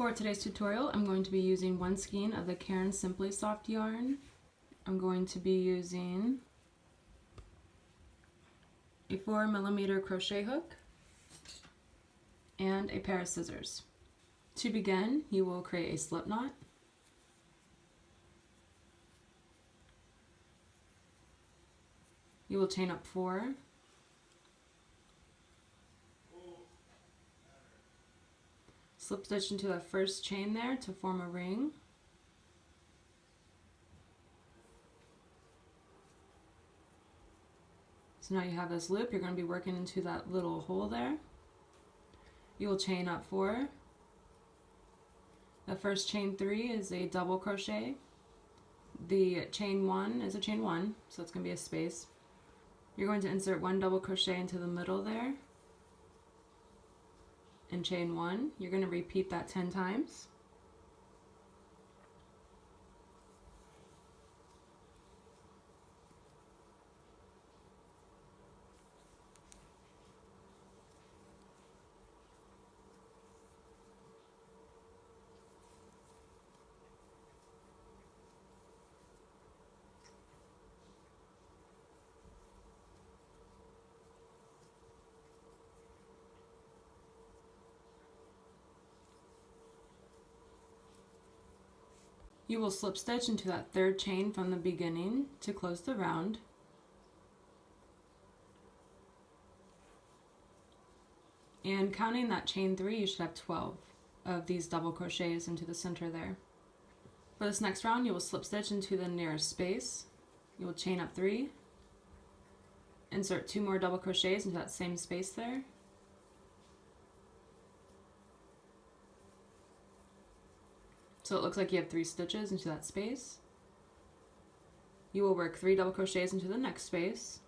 For today's tutorial, I'm going to be using one skein of the Cairn Simply Soft yarn. I'm going to be using a 4mm crochet hook and a pair of scissors. To begin, you will create a slip knot. You will chain up 4. Slip stitch into the first chain there to form a ring. So now you have this loop, you're going to be working into that little hole there. You will chain up 4. The first chain 3 is a double crochet. The chain 1 is a chain 1, so it's going to be a space. You're going to insert 1 double crochet into the middle there and chain 1. You're going to repeat that 10 times. You will slip stitch into that third chain from the beginning to close the round. And counting that chain 3, you should have 12 of these double crochets into the center there. For this next round, you will slip stitch into the nearest space. You will chain up 3, insert 2 more double crochets into that same space there. So it looks like you have 3 stitches into that space. You will work 3 double crochets into the next space.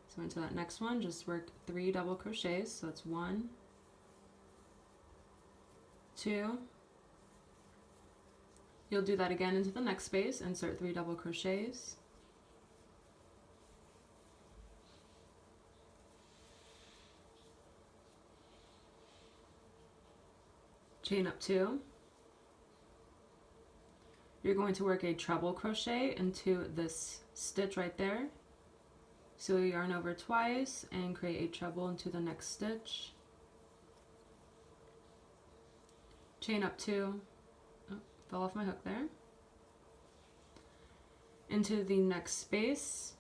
So into that next one, just work 3 double crochets. So that's 1, 2. You'll do that again into the next space, insert 3 double crochets. Chain up 2. You're going to work a treble crochet into this stitch right there. So you yarn over twice and create a treble into the next stitch. Chain up 2. Oh, fell off my hook there. Into the next space,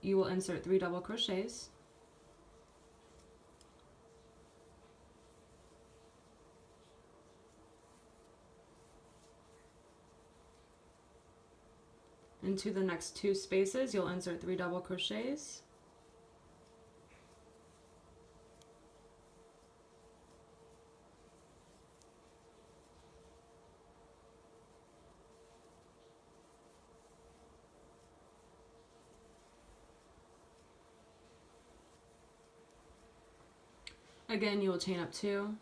you will insert 3 double crochets. Into the next 2 spaces, you'll insert 3 double crochets. Again, you will chain up 2.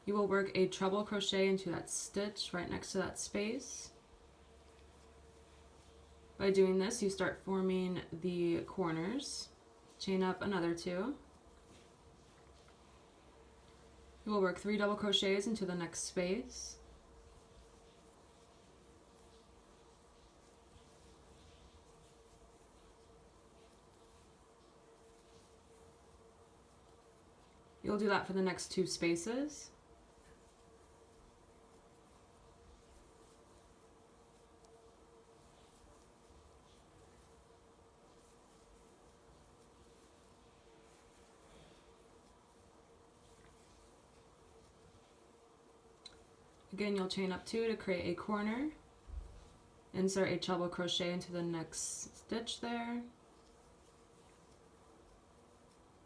You will work a treble crochet into that stitch right next to that space. By doing this, you start forming the corners. Chain up another 2. You will work 3 double crochets into the next space. You'll do that for the next 2 spaces. Again, you'll chain up 2 to create a corner. Insert a treble crochet into the next stitch there.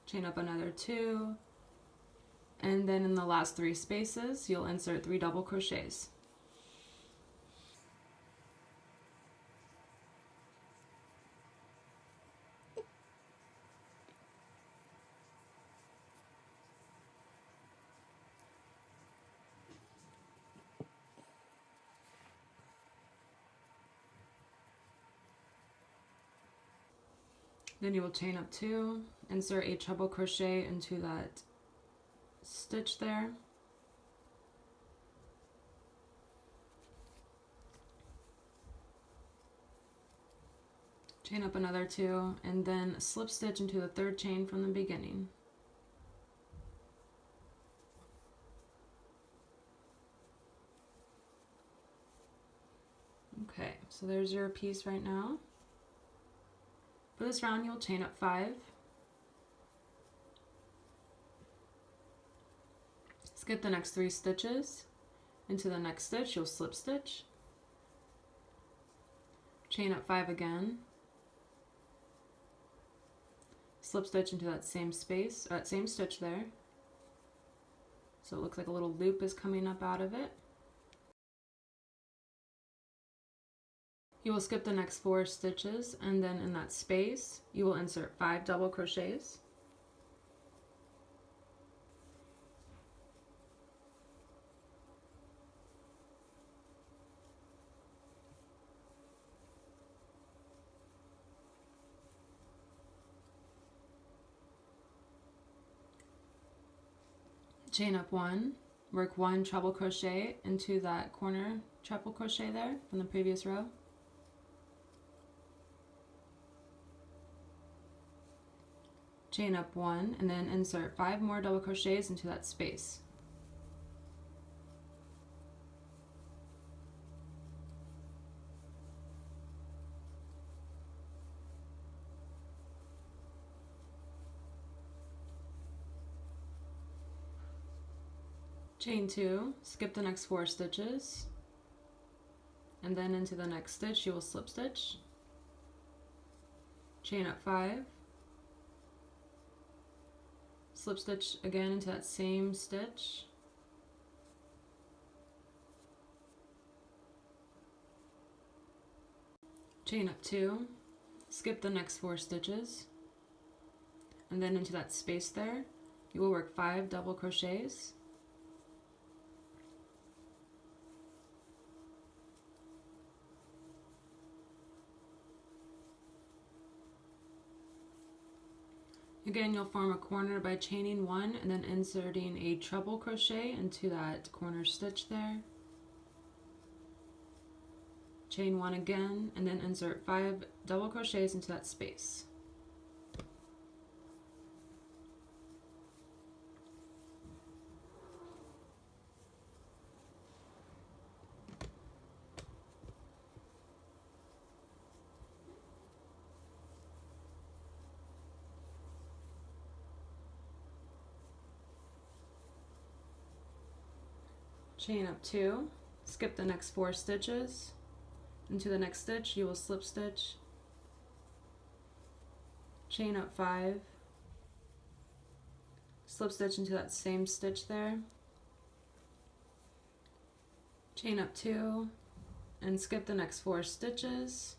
Chain up another 2. And then in the last 3 spaces, you'll insert 3 double crochets. Then you will chain up 2, insert a treble crochet into that stitch there. Chain up another 2, and then slip stitch into the 3rd chain from the beginning. Okay, so there's your piece right now. For this round, you'll chain up 5. Skip the next 3 stitches. Into the next stitch, you'll slip stitch. Chain up 5 again. Slip stitch into that same space, that same stitch there. So it looks like a little loop is coming up out of it. You will skip the next 4 stitches, and then in that space, you will insert 5 double crochets. Chain up 1, work 1 treble crochet into that corner treble crochet there from the previous row. Chain up 1, and then insert 5 more double crochets into that space. Chain 2, skip the next 4 stitches, and then into the next stitch you will slip stitch. Chain up 5, slip stitch again into that same stitch. Chain up 2, skip the next 4 stitches, and then into that space there, you will work 5 double crochets. Again, you'll form a corner by chaining 1 and then inserting a treble crochet into that corner stitch there. Chain 1 again, and then insert 5 double crochets into that space. Chain up 2, skip the next 4 stitches. Into the next stitch you will slip stitch, chain up 5, slip stitch into that same stitch there, chain up 2, and skip the next 4 stitches.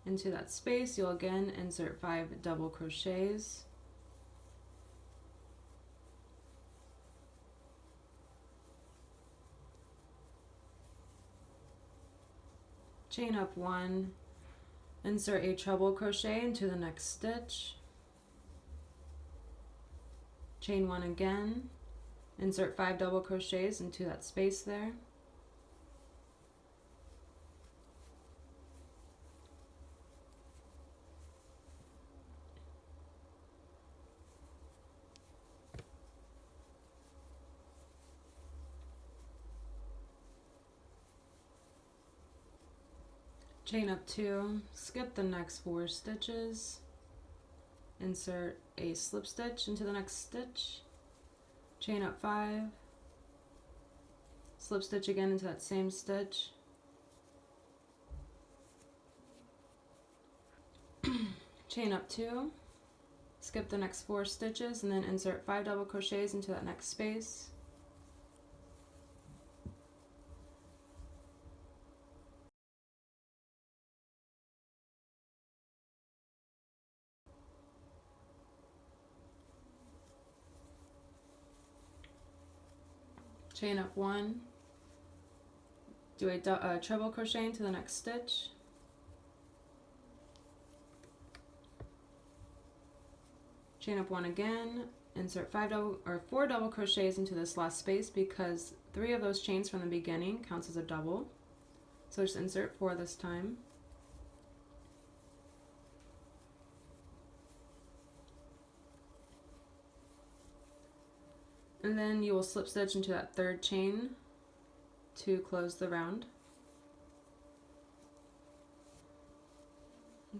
Into that space you'll again insert 5 double crochets. Chain up 1, insert a treble crochet into the next stitch, chain 1 again, insert 5 double crochets into that space there, chain up 2, skip the next 4 stitches, insert a slip stitch into the next stitch, chain up 5, slip stitch again into that same stitch, chain up 2, skip the next 4 stitches, and then insert 5 double crochets into that next space. Chain up 1, do a treble crochet into the next stitch, chain up 1 again, insert 4 double crochets into this last space because 3 of those chains from the beginning counts as a double, so just insert 4 this time. And then you will slip stitch into that third chain to close the round.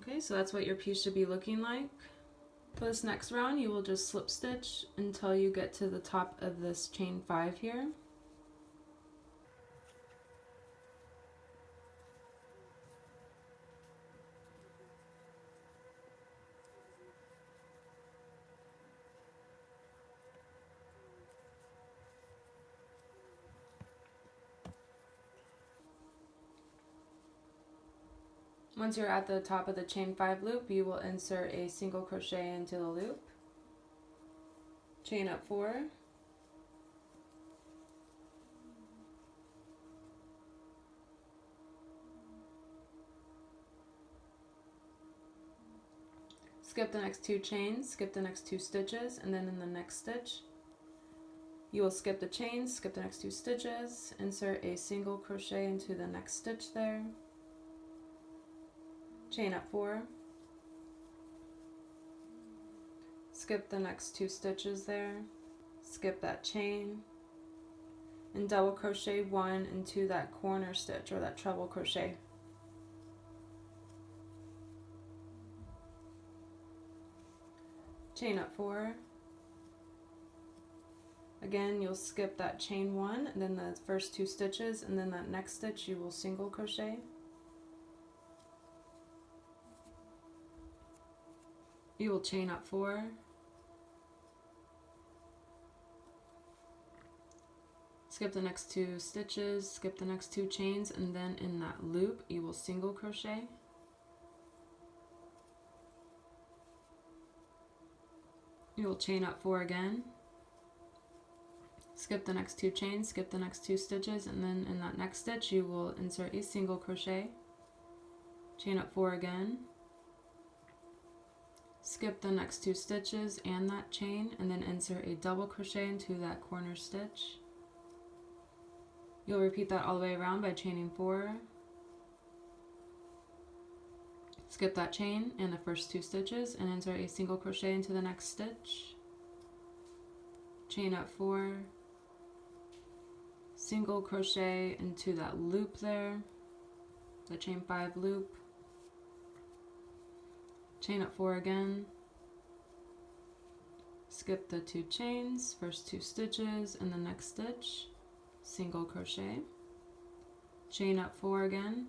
Okay, so that's what your piece should be looking like. For this next round, you will just slip stitch until you get to the top of this chain 5 here. Once you're at the top of the chain 5 loop, you will insert a single crochet into the loop, chain up 4, skip the next 2 chains, skip the next 2 stitches, and then in the next stitch you will skip the chains, skip the next 2 stitches, insert a single crochet into the next stitch there, chain up 4, skip the next 2 stitches there, skip that chain, and double crochet 1 into that corner stitch or that treble crochet. Chain up 4. Again, you'll skip that chain 1 and then the first 2 stitches, and then that next stitch you will single crochet. You will chain up 4, skip the next 2 stitches, skip the next 2 chains, and then in that loop you will single crochet. You will chain up 4 again, skip the next 2 chains, skip the next 2 stitches, and then in that next stitch you will insert a single crochet, chain up 4 again, skip the next 2 stitches and that chain, and then insert a double crochet into that corner stitch. You'll repeat that all the way around by chaining 4, skip that chain and the first 2 stitches and insert a single crochet into the next stitch, chain up 4, single crochet into that loop there, the chain 5 loop, chain up 4 again, skip the 2 chains, first 2 stitches and the next stitch, single crochet, chain up 4 again,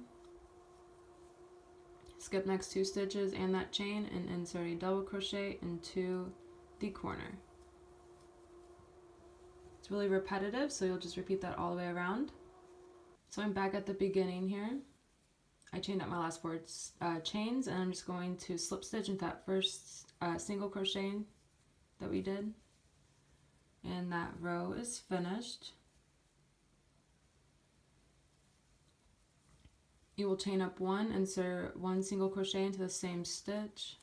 skip next 2 stitches and that chain and insert a double crochet into the corner. It's really repetitive, so you'll just repeat that all the way around. So I'm back at the beginning here. I chained up my last 4 chains, and I'm just going to slip stitch into that first single crochet that we did, and that row is finished. You will chain up 1, insert 1 single crochet into the same stitch,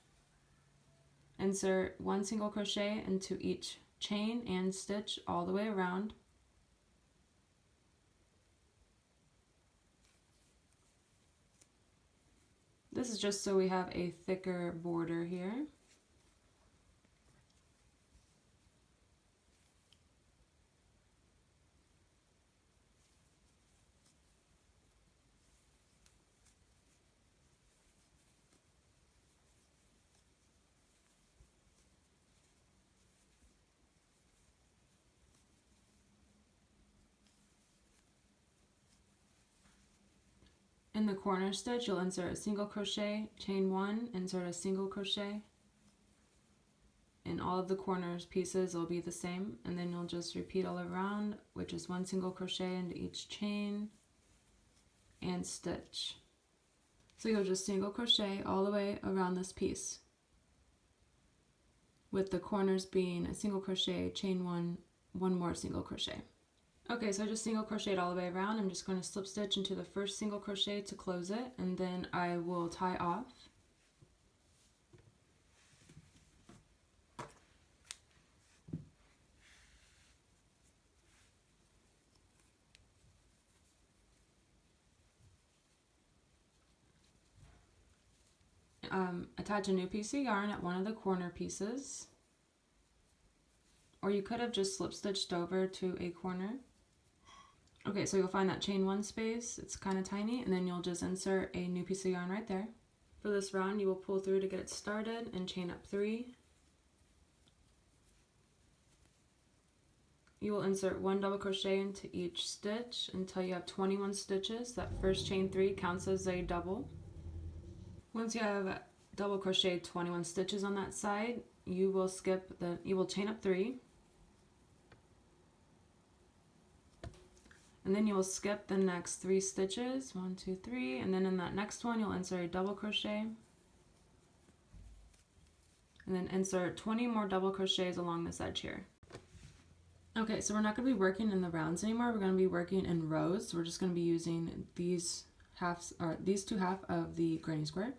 insert 1 single crochet into each chain and stitch all the way around. This is just so we have a thicker border here. In the corner stitch, you'll insert a single crochet, chain 1, insert a single crochet. In all of the corners pieces will be the same, and then you'll just repeat all around, which is 1 single crochet into each chain and stitch. So you'll just single crochet all the way around this piece, with the corners being a single crochet, chain 1, 1 more single crochet. Okay, so I just single crocheted all the way around. I'm just going to slip stitch into the first single crochet to close it, and then I will tie off. Attach a new piece of yarn at one of the corner pieces, or you could have just slip stitched over to a corner. Okay, so you'll find that chain 1 space, it's kind of tiny, and then you'll just insert a new piece of yarn right there. For this round, you will pull through to get it started and chain up 3. You will insert 1 double crochet into each stitch until you have 21 stitches. That first chain 3 counts as a double. Once you have double crochet 21 stitches on that side, you will chain up 3. And then you will skip the next 3 stitches, 1, 2, 3, and then in that next one you'll insert a double crochet, and then insert 20 more double crochets along this edge here. Okay, so we're not going to be working in the rounds anymore. We're going to be working in rows. So we're just going to be using these two halves of the granny square.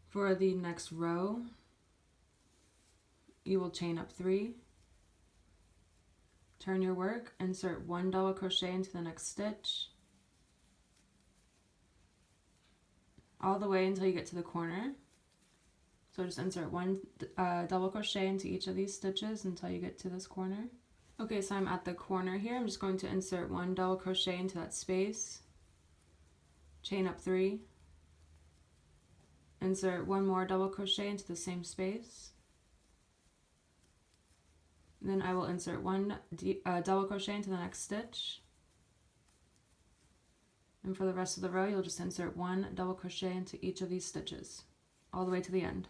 For the next row, you will chain up 3. Turn your work, insert 1 double crochet into the next stitch, all the way until you get to the corner. So just insert 1 double crochet into each of these stitches until you get to this corner. Okay, so I'm at the corner here. I'm just going to insert 1 double crochet into that space, chain up 3, insert 1 more double crochet into the same space. Then I will insert 1 double crochet into the next stitch. And for the rest of the row, you'll just insert 1 double crochet into each of these stitches, all the way to the end.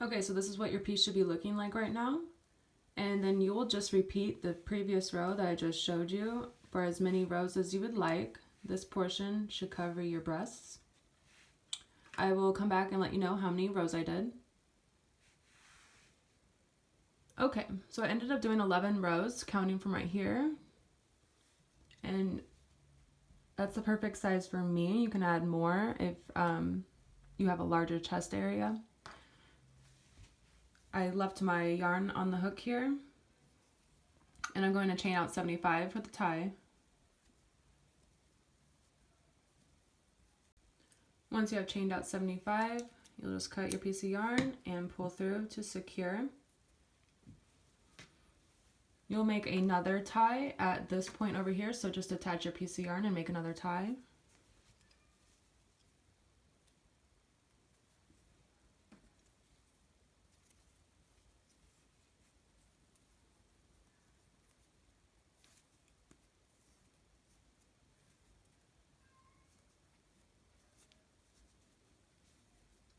Okay, so this is what your piece should be looking like right now. And then you will just repeat the previous row that I just showed you for as many rows as you would like. This portion should cover your breasts. I will come back and let you know how many rows I did. Okay, so I ended up doing 11 rows, counting from right here. And that's the perfect size for me. You can add more if you have a larger chest area. I left my yarn on the hook here, and I'm going to chain out 75 for the tie. Once you have chained out 75, you'll just cut your piece of yarn and pull through to secure. You'll make another tie at this point over here, so just attach your piece of yarn and make another tie.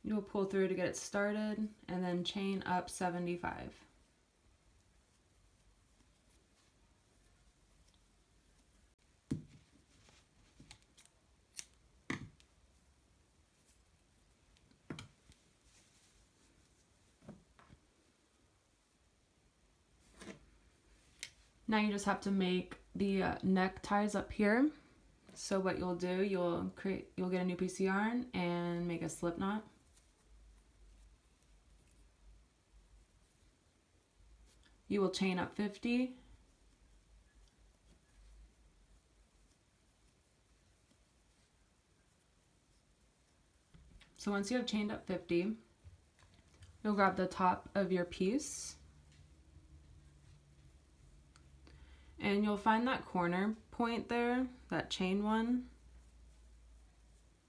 You'll pull through to get it started and then chain up 75. Now you just have to make the neck ties up here. So what you'll do, you'll get a new piece of yarn and make a slip knot. You will chain up 50. So once you have chained up 50, you'll grab the top of your piece and you'll find that corner point there, that chain 1.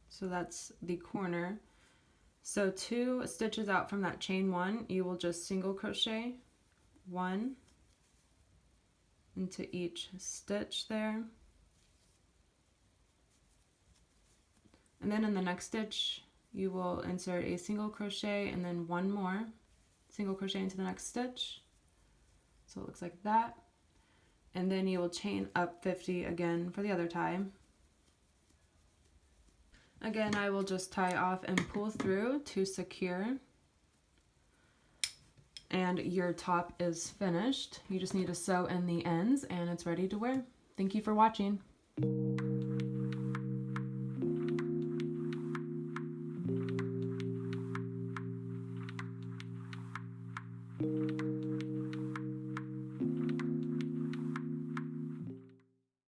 So that's the corner. So 2 stitches out from that chain 1, you will just single crochet 1 into each stitch there. And then in the next stitch, you will insert a single crochet and then 1 more single crochet into the next stitch. So it looks like that. And then you will chain up 50 again for the other tie. Again, I will just tie off and pull through to secure. And your top is finished. You just need to sew in the ends and it's ready to wear. Thank you for watching.